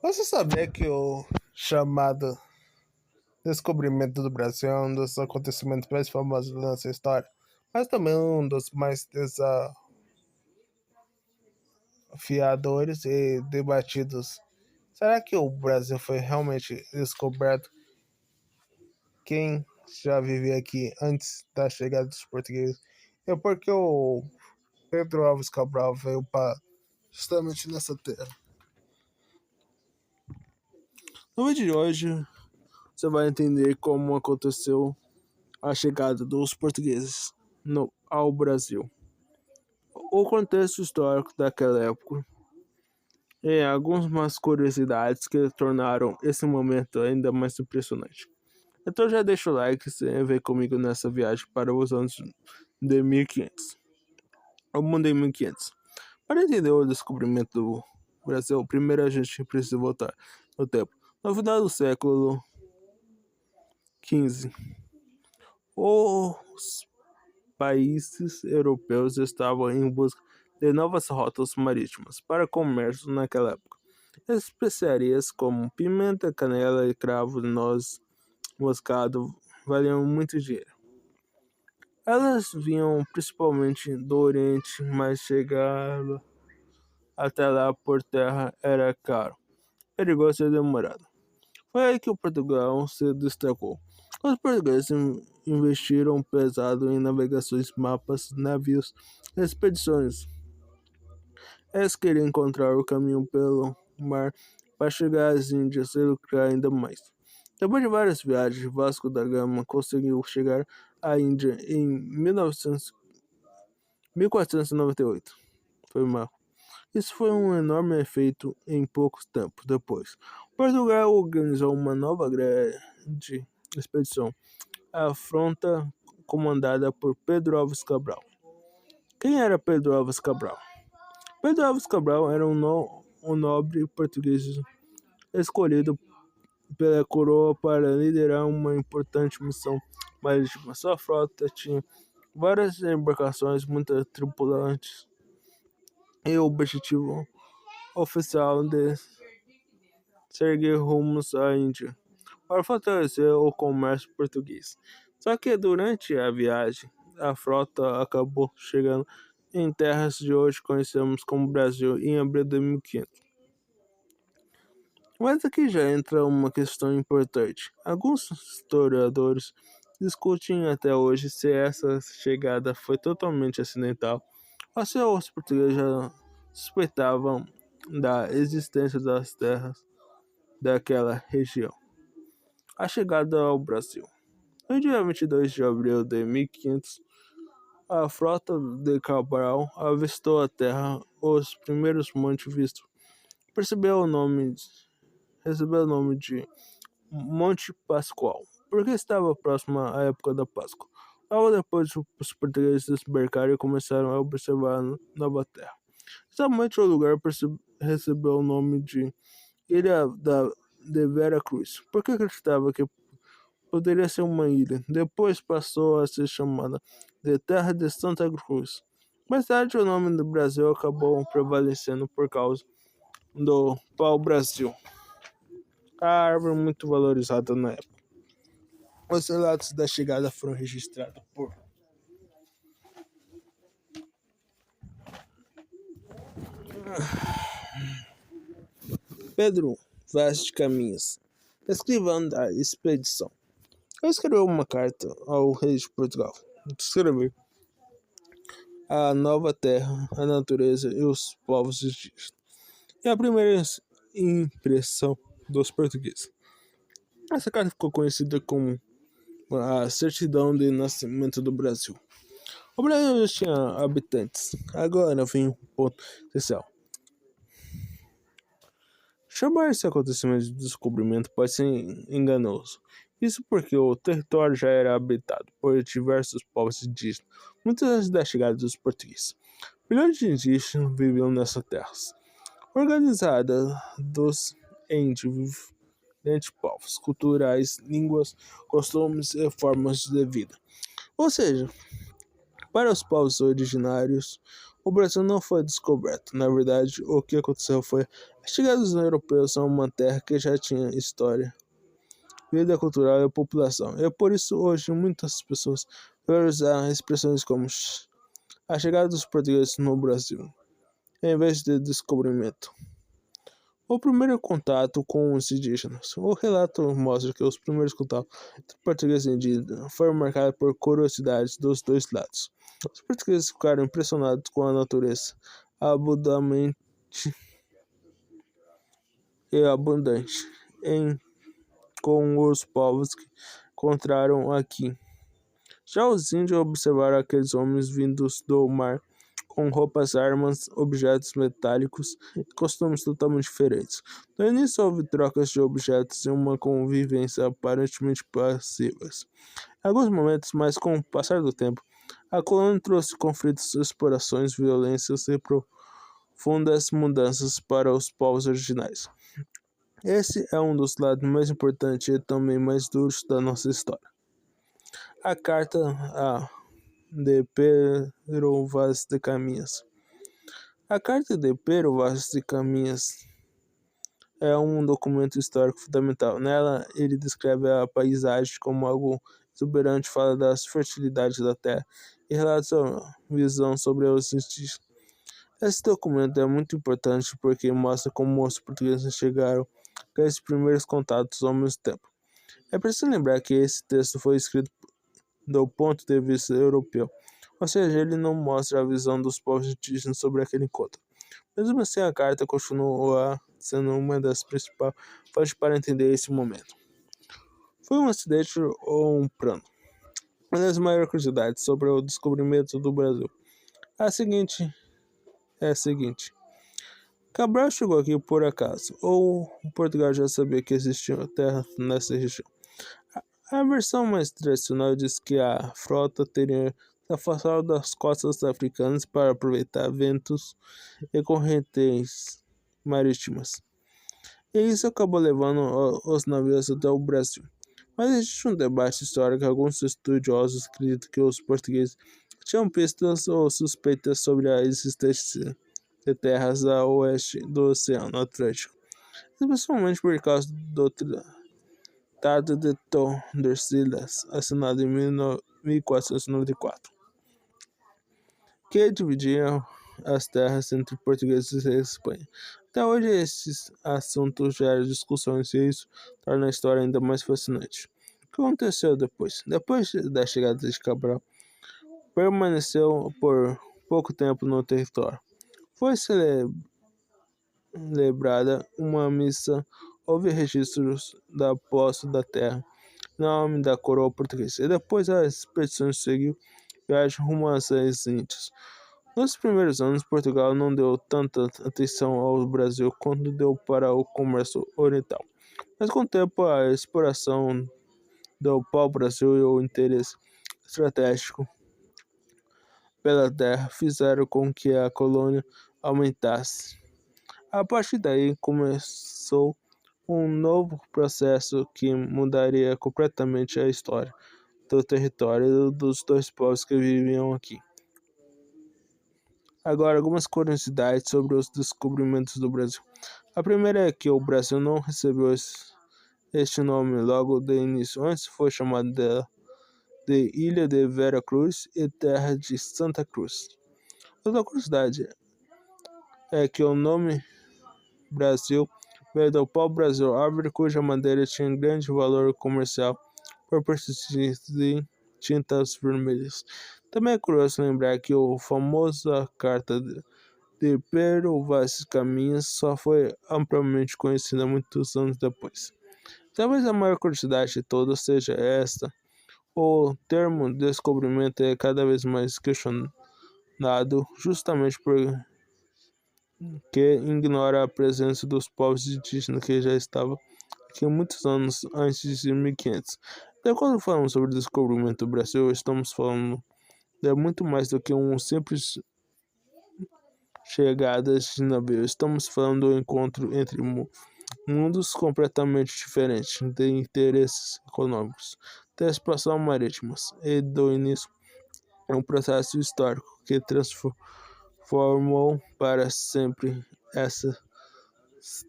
Você sabia que o chamado descobrimento do Brasil é um dos acontecimentos mais famosos da nossa história, mas também um dos mais desafiadores e debatidos? Será que o Brasil foi realmente descoberto? Quem já vivia aqui antes da chegada dos portugueses? E por que o Pedro Alves Cabral veio para justamente nessa terra? No vídeo de hoje, você vai entender como aconteceu a chegada dos portugueses ao Brasil, o contexto histórico daquela época e algumas curiosidades que tornaram esse momento ainda mais impressionante. Então já deixa o like e vem comigo nessa viagem para os anos de 1500. O mundo em 1500. Para entender o descobrimento do Brasil, primeiro a gente precisa voltar no tempo. No final do século XV, os países europeus estavam em busca de novas rotas marítimas para comércio naquela época. Especiarias como pimenta, canela e cravo, noz, moscado valiam muito dinheiro. Elas vinham principalmente do Oriente, mas chegar até lá por terra era caro, perigoso e demorado. Foi aí que o Portugal se destacou. Os portugueses investiram pesado em navegações, mapas, navios e expedições. Eles queriam encontrar o caminho pelo mar para chegar às Índias e lucrar ainda mais. Depois de várias viagens, Vasco da Gama conseguiu chegar à Índia em 1498. Foi mal. Isso foi um enorme efeito em pouco tempo depois. Portugal organizou uma nova grande expedição, a afronta comandada por Pedro Alves Cabral. Quem era Pedro Alves Cabral? Pedro Alves Cabral era um nobre português escolhido pela coroa para liderar uma importante missão marítima. Sua frota tinha várias embarcações, muitos tripulantes e o objetivo oficial de seguir rumos à Índia para fortalecer o comércio português. Só que durante a viagem, a frota acabou chegando em terras de hoje conhecemos como Brasil em abril de 1500. Mas aqui já entra uma questão importante. Alguns historiadores discutem até hoje se essa chegada foi totalmente acidental ou se os portugueses já suspeitavam da existência das terras daquela região. A chegada ao Brasil. No dia 22 de abril de 1500, a frota de Cabral avistou a terra, os primeiros montes vistos. Recebeu o nome de Monte Pascoal, porque estava próximo à época da Páscoa. Logo depois, os portugueses desembarcaram e começaram a observar a nova terra. Exatamente o lugar recebeu o nome de Ilha de Vera Cruz, porque acreditava que poderia ser uma ilha. Depois passou a ser chamada de Terra de Santa Cruz. Mais tarde, o nome do Brasil acabou prevalecendo por causa do pau-brasil, a árvore muito valorizada na época. Os relatos da chegada foram registrados por Pedro Vaz de Caminhas, escrivão da expedição. Ele escreveu uma carta ao rei de Portugal. Escreveu a nova terra, a natureza e os povos indígenas. É a primeira impressão dos portugueses. Essa carta ficou conhecida como a certidão de nascimento do Brasil. O Brasil já tinha habitantes. Agora vem um ponto essencial. Chamar esse acontecimento de descobrimento pode ser enganoso. Isso porque o território já era habitado por diversos povos indígenas, muitas antes da chegada dos portugueses. Milhões de indígenas viviam nessas terras, organizadas em diferentes povos, culturais, línguas, costumes e formas de vida. Ou seja, para os povos originários, o Brasil não foi descoberto. Na verdade, o que aconteceu foi a chegada dos europeus a uma terra que já tinha história, vida cultural e população. É por isso hoje muitas pessoas vão usar expressões como a chegada dos portugueses no Brasil, em vez de descobrimento. O primeiro contato com os indígenas. O relato mostra que os primeiros contatos entre portugueses e indígenas foram marcados por curiosidades dos dois lados. Os portugueses ficaram impressionados com a natureza abundante e abundante com os povos que encontraram aqui. Já os índios observaram aqueles homens vindos do mar com roupas, armas, objetos metálicos e costumes totalmente diferentes. No início houve trocas de objetos e uma convivência aparentemente passivas. Em alguns momentos, mas com o passar do tempo, a colônia trouxe conflitos, explorações, violências e profundas mudanças para os povos originais. Esse é um dos lados mais importantes e também mais duros da nossa história. A Carta de Pero Vaz de Caminhas. A Carta de Pero Vaz de Caminhas é um documento histórico fundamental. Nela, ele descreve a paisagem como algo exuberante, fala das fertilidades da terra e relata sua visão sobre os indígenas. Esse documento é muito importante porque mostra como os portugueses chegaram a esses primeiros contatos ao mesmo tempo. É preciso lembrar que esse texto foi escrito do ponto de vista europeu, ou seja, ele não mostra a visão dos povos indígenas sobre aquele encontro. Mesmo assim, a carta continua sendo uma das principais fontes para entender esse momento. Foi um acidente ou um plano? Uma das maiores curiosidades sobre o descobrimento do Brasil é a seguinte. Cabral chegou aqui por acaso, ou Portugal já sabia que existia terra nessa região? A versão mais tradicional diz que a frota teria se afastado das costas africanas para aproveitar ventos e correntes marítimas. E isso acabou levando os navios até o Brasil. Mas existe um debate histórico. Alguns estudiosos acreditam que os portugueses tinham pistas ou suspeitas sobre a existência de terras a oeste do Oceano Atlântico, especialmente por causa do Tratado de Tordesilhas, assinado em 1494, que dividia as terras entre portugueses e Espanha. Até hoje, esses assuntos geram discussões e isso torna a história ainda mais fascinante. O que aconteceu depois? Depois da chegada de Cabral, permaneceu por pouco tempo no território. Foi celebrada uma missa, houve registros da posse da terra, em nome da coroa portuguesa, e depois a expedição seguiu viagem rumo às Índias. Nos primeiros anos, Portugal não deu tanta atenção ao Brasil quanto deu para o comércio oriental. Mas com o tempo, a exploração do pau-brasil e o interesse estratégico pela terra fizeram com que a colônia aumentasse. A partir daí começou um novo processo que mudaria completamente a história do território dos dois povos que viviam aqui. Agora, algumas curiosidades sobre os descobrimentos do Brasil. A primeira é que o Brasil não recebeu este nome logo de início. Antes foi chamado de Ilha de Vera Cruz e Terra de Santa Cruz. Outra curiosidade é que o nome Brasil veio do pau-brasil, árvore cuja madeira tinha grande valor comercial por persistir em tintas vermelhas. Também é curioso lembrar que a famosa Carta de Pero Vaz de Caminhas só foi amplamente conhecida muitos anos depois. Talvez a maior curiosidade de todas seja esta: o termo descobrimento é cada vez mais questionado, justamente porque ignora a presença dos povos indígenas que já estavam aqui muitos anos antes de 1500. Então, quando falamos sobre o descobrimento do Brasil, estamos falando de muito mais do que um simples chegada de navio. Estamos falando do encontro entre mundos completamente diferentes, de interesses econômicos, de exploração marítimas e do início de um processo histórico que transformou formou para sempre essas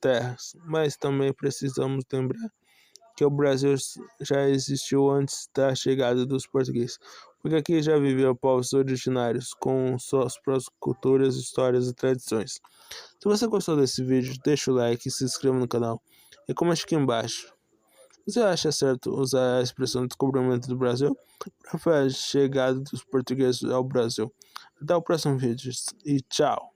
terras. Mas também precisamos lembrar que o Brasil já existiu antes da chegada dos portugueses, porque aqui já viveu povos originários com suas próprias culturas, histórias e tradições. Se você gostou desse vídeo, deixa o like, se inscreva no canal e comente aqui embaixo. Você acha certo usar a expressão descobrimento do Brasil para a chegada dos portugueses ao Brasil? Até o próximo vídeo e tchau!